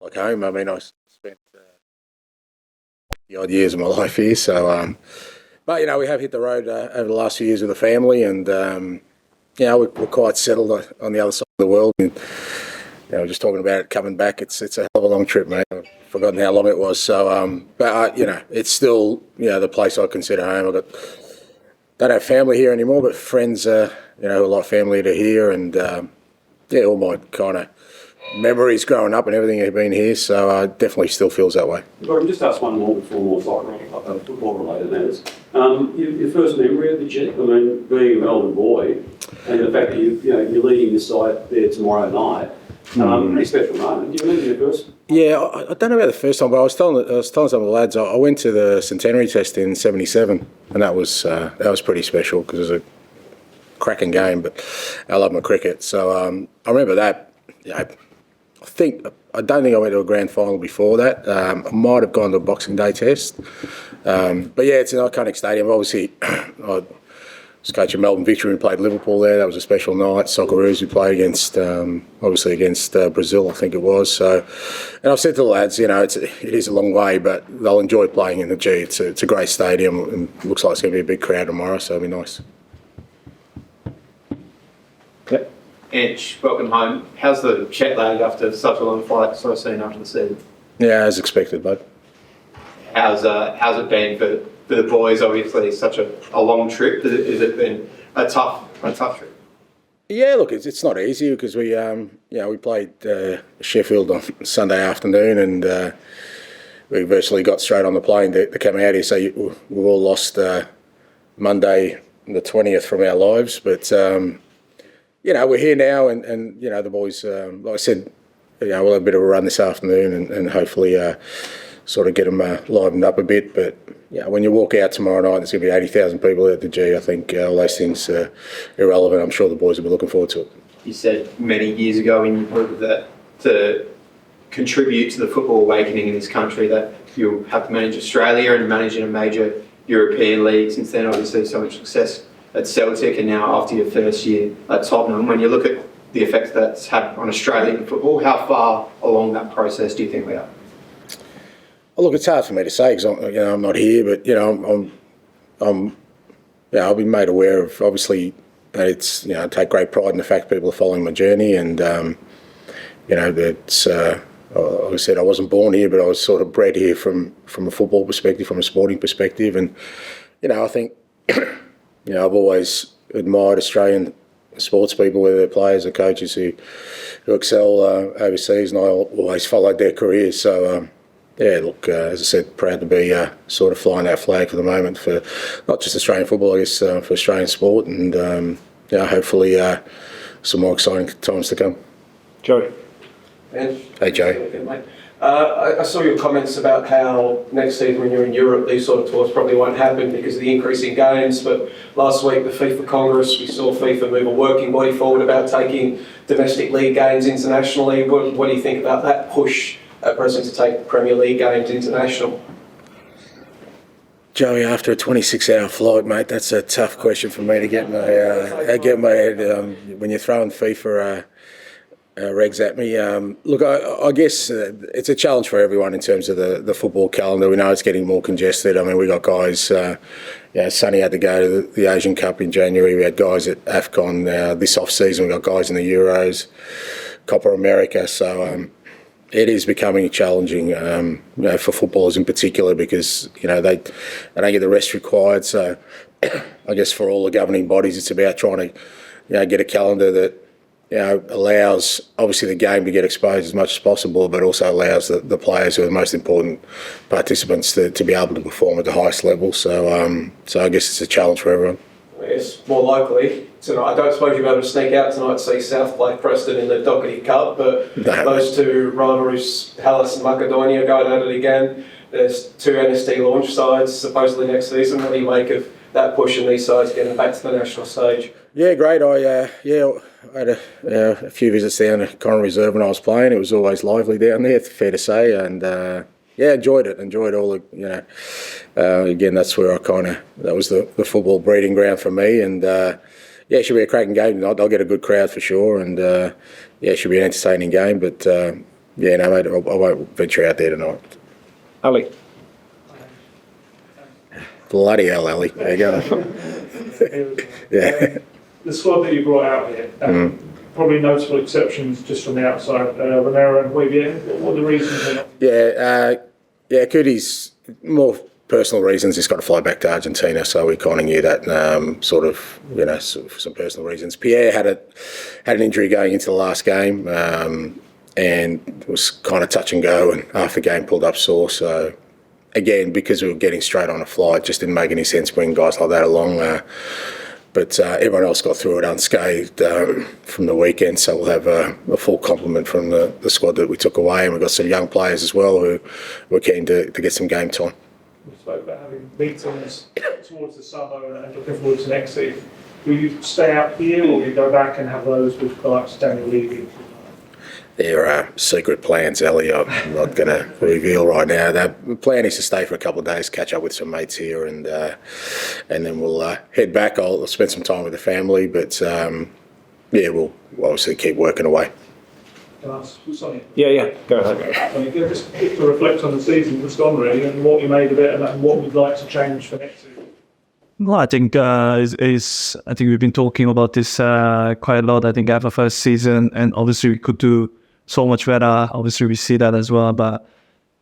like home. I mean, I spent the odd years of my life here, so but we have hit the road over the last few years with the family, and we're quite settled on the other side of the world. And, just talking about it coming back, it's a hell of a long trip, mate. I've forgotten how long it was. So, but it's still the place I consider home. Don't have family here anymore, but friends, a lot of family to here, and all my kind of memories growing up and everything have been here. So, definitely still feels that way. I can just ask one more before more football related matters. Your first memory of the G? I mean, being a Melbourne boy, and the fact that you're leading the side there tomorrow night. Pretty special moment. Do you remember your first? Yeah, I don't know about the first time, but I was telling some of the lads I went to the centenary test in '77, and that was pretty special because it was a cracking game. But I love my cricket, so I remember that. I don't think I went to a grand final before that. I might have gone to a Boxing Day test, but yeah, it's an iconic stadium. Obviously, I was coaching Melbourne Victory and played Liverpool there. That was a special night. Socceroos, we played against Brazil, I think it was. So, and I've said to the lads, it is a long way, but they'll enjoy playing in the G. It's a great stadium, and looks like it's going to be a big crowd tomorrow, so it'll be nice. Yep. Ange, welcome home. How's the jet lag after such a long flight, sort of soon after the season? Yeah, as expected, bud. How's it been for the boys? Obviously, such a long trip. Has it been a tough trip? Yeah, look, it's not easy because we played Sheffield on Sunday afternoon, and we virtually got straight on the plane to come out here. So we've all lost Monday the 20th from our lives, but we're here now, and the boys, like I said, we'll have a bit of a run this afternoon, and hopefully sort of get them livened up a bit. But when you walk out tomorrow night, there's going to be 80,000 people at the G. I think all those things are irrelevant. I'm sure the boys will be looking forward to it. You said many years ago when you proved that to contribute to the football awakening in this country that you'll have to manage Australia and manage in a major European league. Since then, obviously, so much success at Celtic, and now after your first year at Tottenham. When you look at the effects that's had on Australian football, how far along that process do you think we are? Well, look, it's hard for me to say because I'm not here, but I've been made aware of obviously that it's I take great pride in the fact people are following my journey, and that's like I said, I wasn't born here, but I was sort of bred here from a football perspective, from a sporting perspective, and I think I've always admired Australian sports people, whether they're players or coaches who excel overseas, and I always followed their careers. So. As I said, proud to be sort of flying that flag for the moment for not just Australian football, I guess, for Australian sport, and hopefully some more exciting times to come. Joe. Hey, Joe. I saw your comments about how next season when you're in Europe, these sort of tours probably won't happen because of the increase in games, but last week the FIFA Congress, we saw FIFA move a working body forward about taking domestic league games internationally. What do you think about that push at present to take the Premier League games international? Joey, after a 26-hour flight, mate, that's a tough question for me to get my head when you're throwing FIFA regs at me. Look, I guess it's a challenge for everyone in terms of the football calendar. We know it's getting more congested. I mean, we got guys, Sonny had to go to the Asian Cup in January. We had guys at AFCON this off-season. We got guys in the Euros, Copa America. So it is becoming challenging, for footballers in particular, because they don't get the rest required. So I guess for all the governing bodies, it's about trying to get a calendar that allows obviously the game to get exposed as much as possible, but also allows the players who are the most important participants to be able to perform at the highest level. So I guess it's a challenge for everyone. Yes, more locally tonight. I don't suppose you'll be able to sneak out tonight to see South play Preston in the Doherty Cup, but those two rivalries, Hellas and Macedonia, going at it again. There's two NST launch sides supposedly next season. What do you make of that push and these sides getting back to the national stage? Yeah, great. I had a few visits down to Connor Reserve when I was playing. It was always lively down there, fair to say, and enjoyed it. Enjoyed all the again, that's where that was the football breeding ground for me, and it should be a cracking game tonight. They'll get a good crowd for sure, and it should be an entertaining game. But yeah, no, mate, I won't venture out there tonight. Ali. Bloody hell, Ali. There you go. Yeah. The squad that you brought out here, probably notable exceptions just from the outside, Romero and Hojbjerg. What are the reasons? Yeah, Cooney's more personal reasons. He's got to fly back to Argentina, so we kind of knew that. For some personal reasons. Pierre had an injury going into the last game, and it was kind of touch and go. And after the game, pulled up sore. So again, because we were getting straight on a flight, just didn't make any sense bringing guys like that along. But everyone else got through it unscathed from the weekend, so we'll have a full complement from the squad that we took away, and we've got some young players as well who were keen to get some game time. We spoke about having meetings towards the summer and looking forward to next season. Will you stay out here, or will you go back and have those with the likes of Daniel Levy? There are secret plans, Ellie. I'm not going to reveal right now. The plan is to stay for a couple of days, catch up with some mates here, and then we'll head back. I'll spend some time with the family, but we'll obviously keep working away. Can I ask Sonny? Yeah, go ahead. Sonny, just to reflect on the season that's gone, really, and what you made of it, and what we'd like to change for next season. Well, I think I think we've been talking about this quite a lot. I think after first season, and obviously we could do so much better. Obviously we see that as well, but I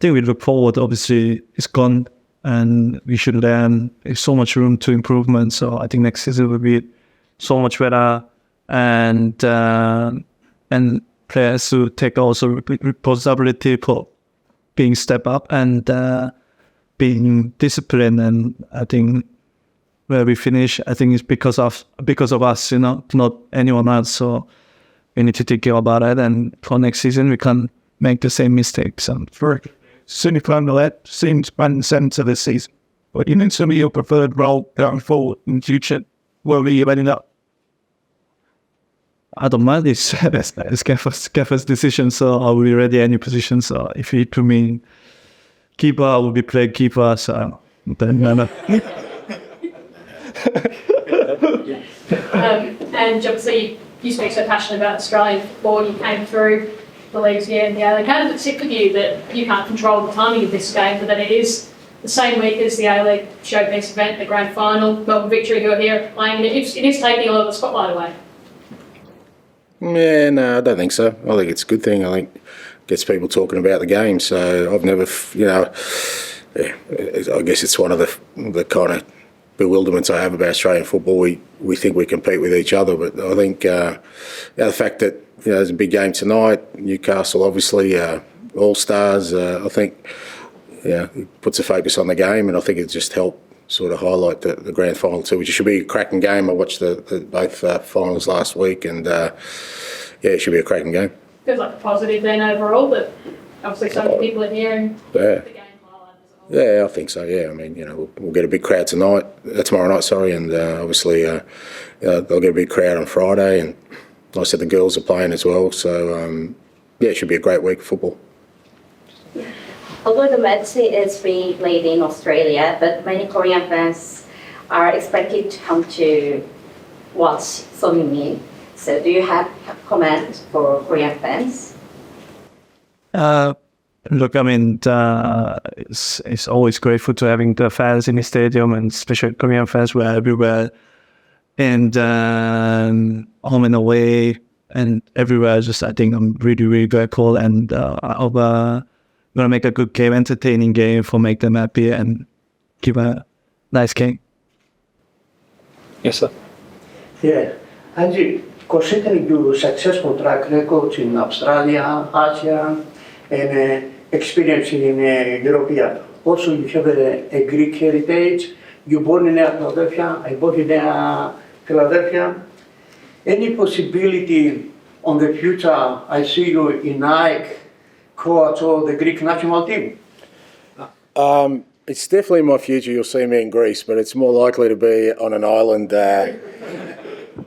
think we look forward. Obviously it's gone, and we should learn. There's so much room to improvement. So I think next season will be so much better, and players to take also responsibility for being step up and being disciplined. And I think where we finish, I think it's because of us, not anyone else. So we need to take care about it, and for next season we can't make the same mistakes. And for semi-final, that seems front and centre this season. But you know, some of your preferred role going forward in future, where will you ending up? I don't mind. It's Gaffer's decision, so I will be ready any position. So if he to me keeper, I will be playing keeper. So then. And obviously you speak so passionately about Australian football. You came through the leagues here in the A-League. How does it sit with you that you can't control the timing of this game, but that it is the same week as the A-League showcase event, the grand final, Melbourne Victory, who are here playing? It is taking a lot of the spotlight away. Yeah, no, I don't think so. I think it's a good thing. I think it gets people talking about the game. So I've never, I guess it's one of the kind of bewilderments I have about Australian football. We think we compete with each other, but I think the fact that there's a big game tonight, Newcastle obviously, All-Stars, I think it puts a focus on the game, and I think it just helped sort of highlight the grand final too, which should be a cracking game. I watched both finals last week, and it should be a cracking game. Feels like a positive then overall, but obviously so many people are here and the game. Yeah, I think so. Yeah, I mean, we'll get a big crowd tomorrow night. And obviously they'll get a big crowd on Friday. And like I said, the girls are playing as well. So it should be a great week of football. Although the match is being played in Australia, but many Korean fans are expected to come to watch Son Heung-min. So, do you have a comment for Korean fans? Look, I mean, it's always grateful to having the fans in the stadium, and especially Korean fans were everywhere, and home and away, and everywhere. Just I think I'm really, really grateful, and I'm gonna make a good game, entertaining game, for make them happy and give a nice game. Yes, sir. Yeah, Ange, considering your successful track records in Australia, Asia, and experience in European. Also, you have a Greek heritage. You born in Philadelphia. I born in Philadelphia. Any possibility on the future? I see you in Nike, coach of the Greek national team. It's definitely in my future. You'll see me in Greece, but it's more likely to be on an island.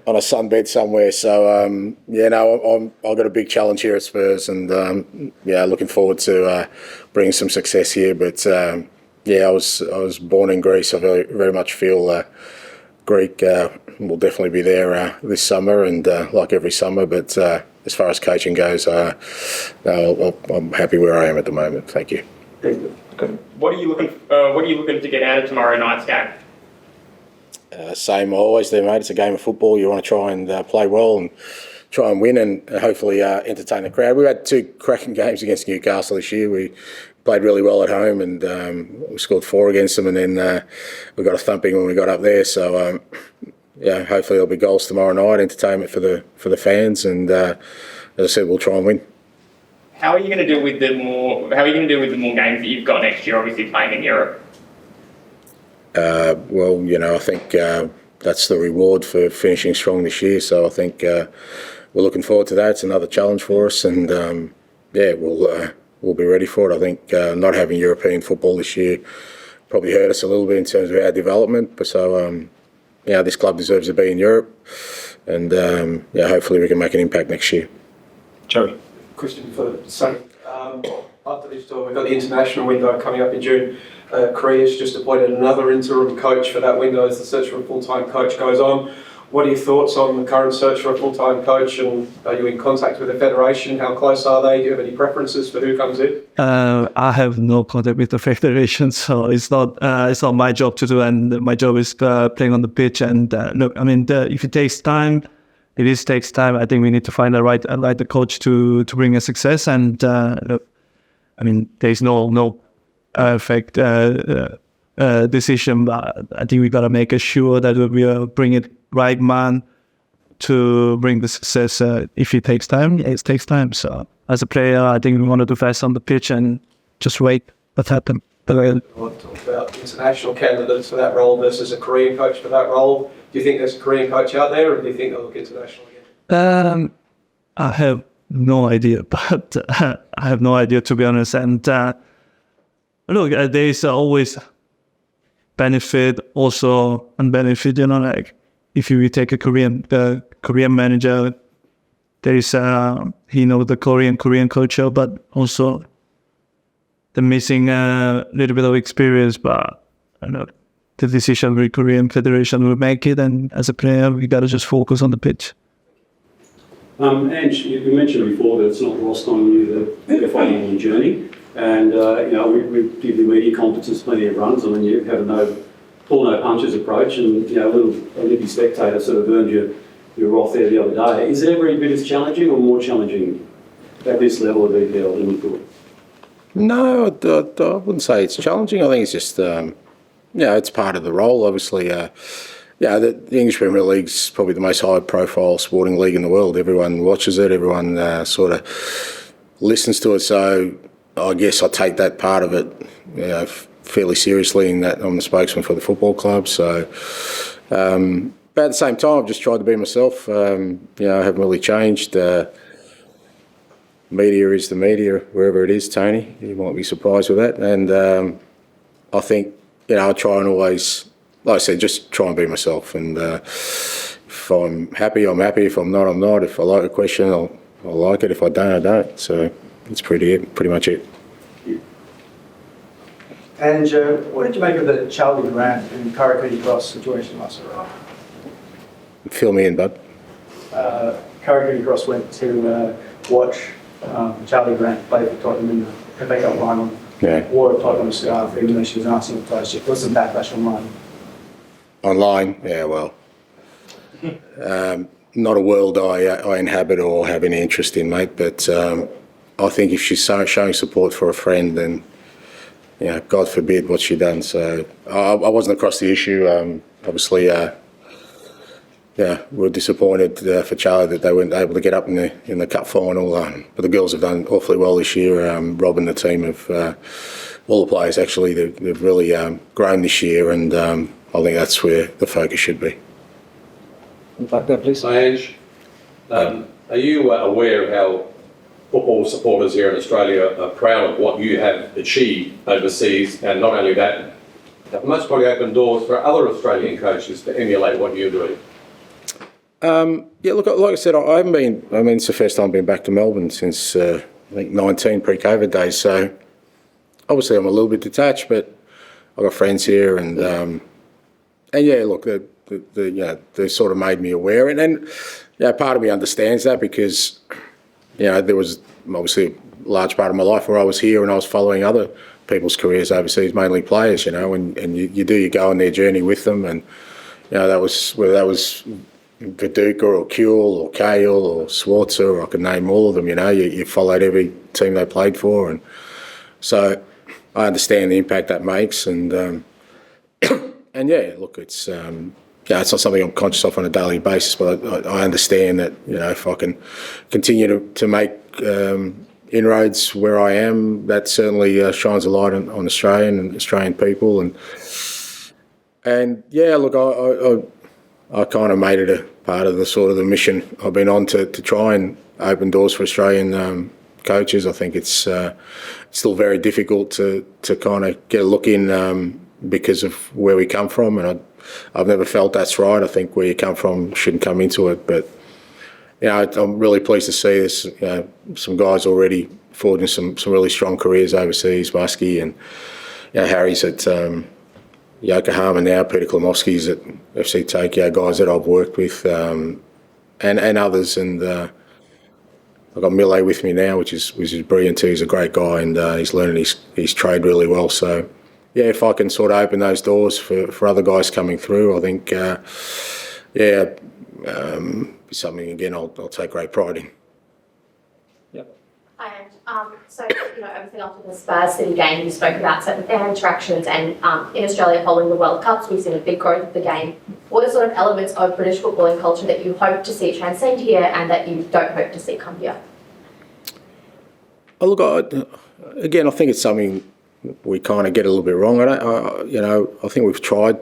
On a SUNBED somewhere, so I've got a big challenge here at Spurs, and looking forward to bringing some success here. But I was born in Greece. I very, very much feel Greek will definitely be there this summer, and like every summer. But as far as coaching goes, no, I'm happy where I am at the moment. Thank you. What are you looking to get out of tomorrow night's game? Same I always do, mate. It's a game of football. You want to try and play well and try and win and hopefully entertain the crowd. We've had 2 cracking games against Newcastle this year. We played really well at home and we scored 4 against them, and then we got a thumping when we got up there. So yeah, hopefully there'll be goals tomorrow night, entertainment for the fans, and as I said, we'll try and win. How are you going to deal with the more games that you've got next year? Obviously playing in Europe. Well, I think that's the reward for finishing strong this year. So I think we're looking forward to that. It's another challenge for us, and yeah, we'll be ready for it. I think not having European football this year probably hurt us a little bit in terms of our development. But so this club deserves to be in Europe, and hopefully we can make an impact next year. Joey. Question for Sonny. After this tour, we've got the international window coming up in June. Korea's just appointed another interim coach for that window as the search for a full-time coach goes on. What are your thoughts on the current search for a full-time coach, and are you in contact with the federation? How close are they? Do you have any preferences for who comes in? I have no contact with the federation, so it's not my job to do, and my job is playing on the pitch. And look, I mean, if it takes time, takes time. I think we need to find the coach to bring a success. And look, I mean, there's no perfect decision, but I think we got to make sure that we bring it right man to bring the success. If it takes time, it takes time. So as a player, I think we want to do fast on the pitch and just wait what happens. We'll talk about international candidates for that role versus a Korean coach for that role. Do you think there's a Korean coach out there, or do you think they'll look international again? I have no idea, but I have no idea, to be honest. And look, there is always benefit, also unbenefit. Like if you take a Korean manager, there is he knows the Korean culture, but also the missing a little bit of experience. But the decision the Korean Federation will make it, and as a player, we got to just focus on the pitch. Ange, you mentioned before that it's not lost on you that you're following your journey, and we give the media competence plenty of runs. I mean, you have a pull no punches approach, and a little spectator sort of earned your wrath there the other day. Is it every bit as challenging or more challenging at this level of detail than you thought? No, I wouldn't say it's challenging. I think it's just it's part of the role, obviously. The English Premier League's probably the most high-profile sporting league in the world. Everyone watches it. Everyone sort of listens to it. So I guess I take that part of it, fairly seriously. In that I'm the spokesman for the football club. So, but at the same time, I've just tried to be myself. I haven't really changed. Media is the media, wherever it is, Tony. You might be surprised with that. And I think I try and always, like I said, just try and be myself. And if I'm happy, I'm happy. If I'm not, I'm not. If I like a question, I'll like it. If I don't, I don't. So it's pretty much it. And what did you make of the Charlie Grant and Kyra Cross situation last night? Fill me in, bud. Kyra Cross went to watch Charlie Grant play for Tottenham in the FA Cup final. Yeah. Wore a Tottenham scarf, even though she was asking for players. What's the backlash online? Online? Yeah, well, not a world I inhabit or have any interest in, mate. But I think if she's showing support for a friend, then God forbid what she done. So I wasn't across the issue. Obviously, we're disappointed for Charlie that they weren't able to get up in the cup final. But the girls have done awfully well this year. Rob and the team have, all the players actually, they've really grown this year, and I think that's where the focus should be. Back there, please. Ange, are you aware of how football supporters here in Australia are proud of what you have achieved overseas, and not only that, have most probably opened doors for other Australian coaches to emulate what you're doing? Look, like I said, it's the first time I've been back to Melbourne since, I think, 19 pre-COVID days. So obviously I'm a little bit detached, but I've got friends here, and look, they sort of made me aware. And part of me understands that because, there was obviously a large part of my life where I was here and I was following other people's careers overseas, mainly players, and you do you go on their journey with them, and that was whether that was Viduka or Kuhl or Cahill or Schwarzer, or I could name all of them. You followed every team they played for, and so I understand the impact that makes, and look, it's it's not something I'm conscious of on a daily basis, but I understand that if I can continue to make inroads where I am, that certainly shines a light on Australian people, and look, I kind of made it a part of the sort of the mission I've been on to try and open doors for Australian coaches. I think it's still very difficult to kind of get a look in because of where we come from, and I've never felt that's right. I think where you come from shouldn't come into it, but I'm really pleased to see this. Some guys already forging some really strong careers overseas. Muskie and Harry's at Yokohama now. Peter Klimowski's at FC Tokyo. Guys that I've worked with, and others. And I've got Millet with me now, which is brilliant too. He's a great guy, and he's learning his trade really well. So if I can sort of open those doors for other guys coming through, I think something again I'll take great pride in. And so, obviously after the Spurs City game, you spoke about certain fan interactions, and in Australia following the World Cups, we've seen a big growth of the game. What are sort of elements of British footballing culture that you hope to see transcend here and that you don't hope to see come here? Oh, look, again, I think it's something we kind of get a little bit wrong. I think we've tried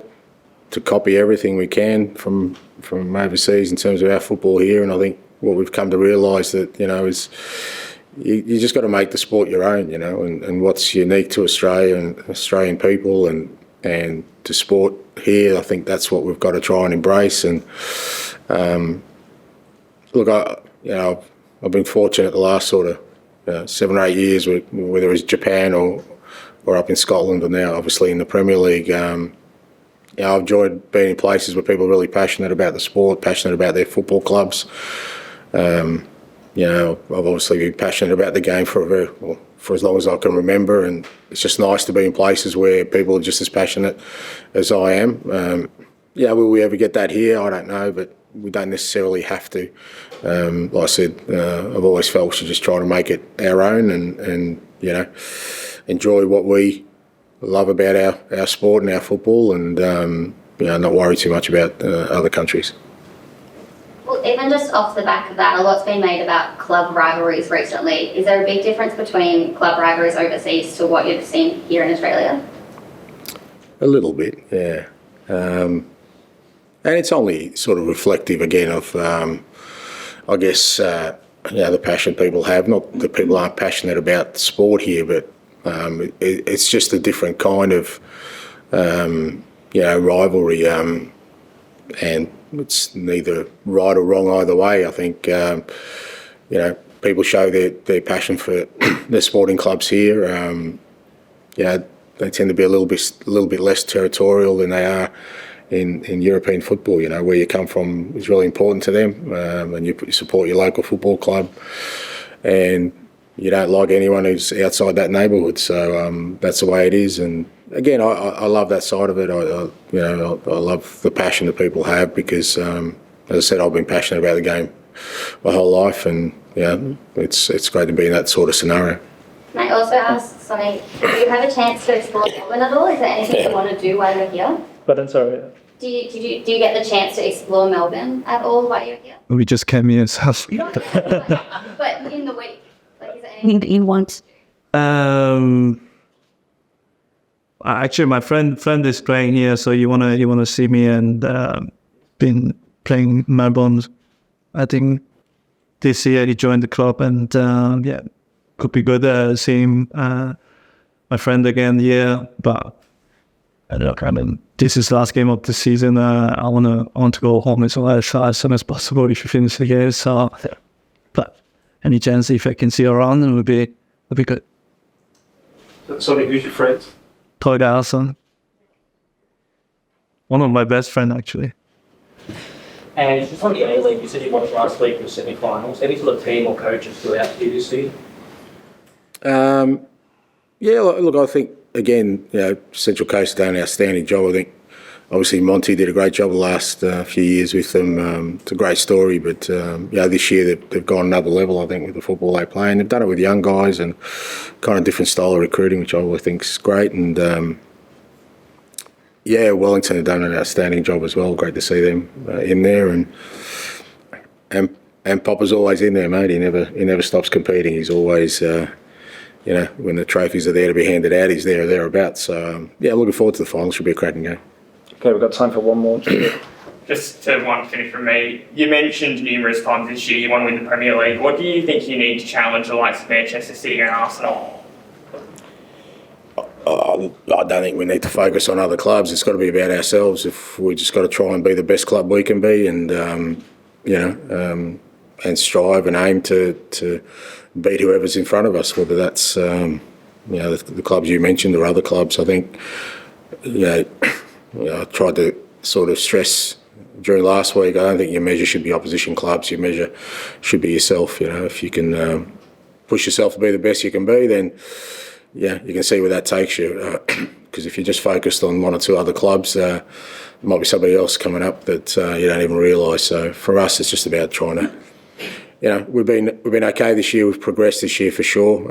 to copy everything we can from overseas in terms of our football here, and I think what we've come to realise that is you just got to make the sport your own, and what's unique to Australia and Australian people and to sport here. I think that's what we've got to try and embrace. And look, I've been fortunate the last sort of 7 or 8 years, whether it's Japan or up in Scotland, or now obviously in the Premier League. I've enjoyed being in places where people are really passionate about the sport, passionate about their football clubs. I've obviously been passionate about the game for as long as I can remember, and it's just nice to be in places where people are just as passionate as I am. Will we ever get that here? I don't know, but we don't necessarily have to. Like I said, I've always felt we should just try to make it our own and enjoy what we love about our sport and our football, and not worry too much about other countries. Well, even just off the back of that, a lot's been made about club rivalries recently. Is there a big difference between club rivalries overseas to what you've seen here in Australia? A little bit, yeah. And it's only sort of reflective again of, the passion people have. Not that people aren't passionate about sport here, but it's just a different kind of, rivalry, and it's neither right or wrong either way. I think, people show their passion for their sporting clubs here. They tend to be a little bit less territorial than they are in European football. Where you come from is really important to them, and you support your local football club, and you don't like anyone who's outside that neighbourhood. So that's the way it is. And again, I love that side of it. I love the passion that people have because, as I said, I've been passionate about the game my whole life, and it's great to be in that sort of scenario. Can I also ask something? Do you have a chance to explore Melbourne at all? Is there anything you want to do while you're here? But I'm sorry. Do you get the chance to explore Melbourne at all while you're here? We just came here, so. But in the week, is there anything that you want? Actually, my friend is playing here, so you wanna see me, and been playing Melbourne. I think this year he joined the club, and could be good seeing my friend again here. But look, this is the last game of the season. I want to go home as soon as possible if you finish the game. So, but any chance if I can see you around, it would be good. Sonny, who's your friend? Toy Garson. One of my best friends, actually. And just on the A-League, you said you watched last week in the semi-finals. Any sort of team or coaches stood out to you this season? Yeah, look, I think, again, Central Coast done an outstanding job. I think, obviously, Monty did a great job the last few years with them. It's a great story, but, this year they've gone another level, I think, with the football they play. And they've done it with young guys and kind of different style of recruiting, which I think is great. And, Wellington have done an outstanding job as well. Great to see them in there. And Popper's always in there, mate. He never stops competing. He's always... when the trophies are there to be handed out, he's there or thereabouts. So, looking forward to the final. Should be a cracking game. Okay, we've got time for one more. Just to one finish from me, you mentioned numerous times this year you want to win the Premier League. What do you think you need to challenge the likes of Manchester City and Arsenal? I don't think we need to focus on other clubs. It's got to be about ourselves. If we just got to try and be the best club we can be, and and strive and aim to beat whoever's in front of us, whether that's the clubs you mentioned or other clubs. I think I tried to sort of stress during last week. I don't think your measure should be opposition clubs. Your measure should be yourself. If you can push yourself to be the best you can be, then you can see where that takes you. Because if you're just focused on one or two other clubs, there might be somebody else coming up that you don't even realise. So for us, it's just about trying to. We've been okay this year. We've progressed this year for sure,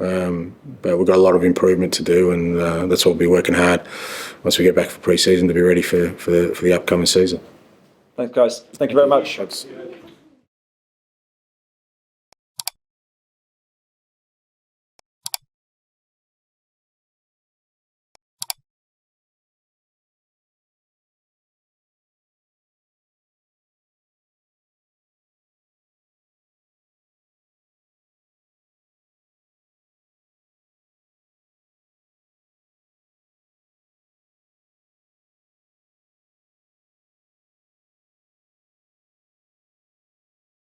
but we've got a lot of improvement to do, and that's what we'll be working hard once we get back for pre-season to be ready for the upcoming season. Thanks, guys. Thank you very much.